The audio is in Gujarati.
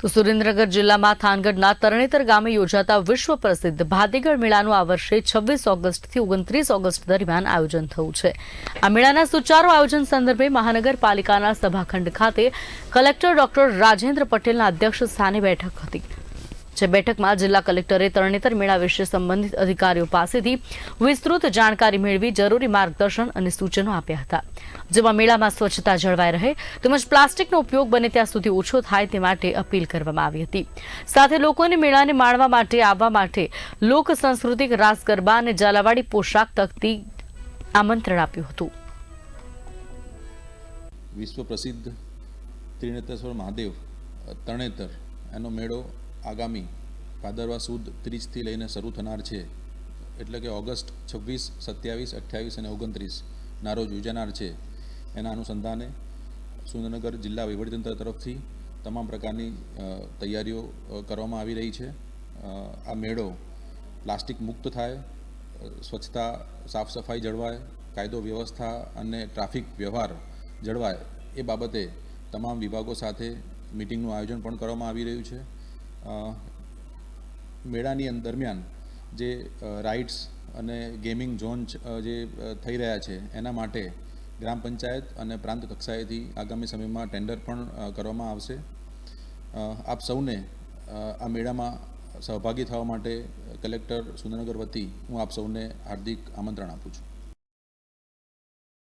તો સુરેન્દ્રનગર જિલ્લામાં થાનગઢના તરણેતર ગામે યોજાતા વિશ્વ પ્રસિદ્ધ ભાતીગળ મેળાનું આ વર્ષે 26 ઓગસ્ટથી 29 ઓગસ્ટ દરમિયાન આયોજન થયું છે। આ મેળાના સુચારુ આયોજન સંદર્ભે મહાનગરપાલિકાના સભાખંડ ખાતે કલેક્ટર ડોક્ટર રાજેન્દ્ર પટેલના અધ્યક્ષ સ્થાને બેઠક હતી। જે બેઠકમાં જિલ્લા કલેક્ટરે તરણેતર મેળા વિશે સંબંધિત અધિકારીઓ પાસેથી વિસ્તૃત જાણકારી મેળવી જરૂરી માર્ગદર્શન અને સૂચનો આપ્યા હતા। જેમાં મેળામાં સ્વચ્છતા જળવાઈ રહે તેમજ પ્લાસ્ટિકનો ઉપયોગ બને ત્યાં સુધી ઓછો થાય તે માટે અપીલ કરવામાં આવી હતી। સાથે લોકોને મેળાને માણવા માટે આવવા માટે લોક સાંસ્કૃતિક રાસ ગરબા અને ઝાલાવાડી પોશાક તકતી આમંત્રણ આપ્યું હતું। વિશ્વ પ્રસિદ્ધ ત્રિનેત્રેશ્વર મહાદેવ તરણેતર એનો મેળો આગામી ભાદરવા સુદ 30 થી લઈને શરૂ થનાર છે। એટલે કે ઓગસ્ટ 26, 27, 28 અને 29 ના રોજ યોજાનાર છે। એના અનુસંધાને સુરેન્દ્રનગર જિલ્લા વહીવટીતંત્ર તરફથી તમામ પ્રકારની તૈયારીઓ કરવામાં આવી રહી છે। આ મેળો પ્લાસ્ટિક મુક્ત થાય, સ્વચ્છતા સાફ સફાઈ જળવાય, કાયદો વ્યવસ્થા અને ટ્રાફિક વ્યવહાર જળવાય એ બાબતે તમામ વિભાગો સાથે મીટિંગનું આયોજન પણ કરવામાં આવી રહ્યું છે। મેળાની દરમિયાન જે રાઇડ્સ અને ગેમિંગ ઝોન જે થઈ રહ્યા છે એના માટે ગ્રામ પંચાયત અને પ્રાંત કક્ષાએથી આગામી સમયમાં ટેન્ડર પણ કરવામાં આવશે। આપ સૌને આ મેળામાં સહભાગી થવા માટે કલેક્ટર સુરેન્દ્રનગર વતી હું આપ સૌને હાર્દિક આમંત્રણ આપું છું।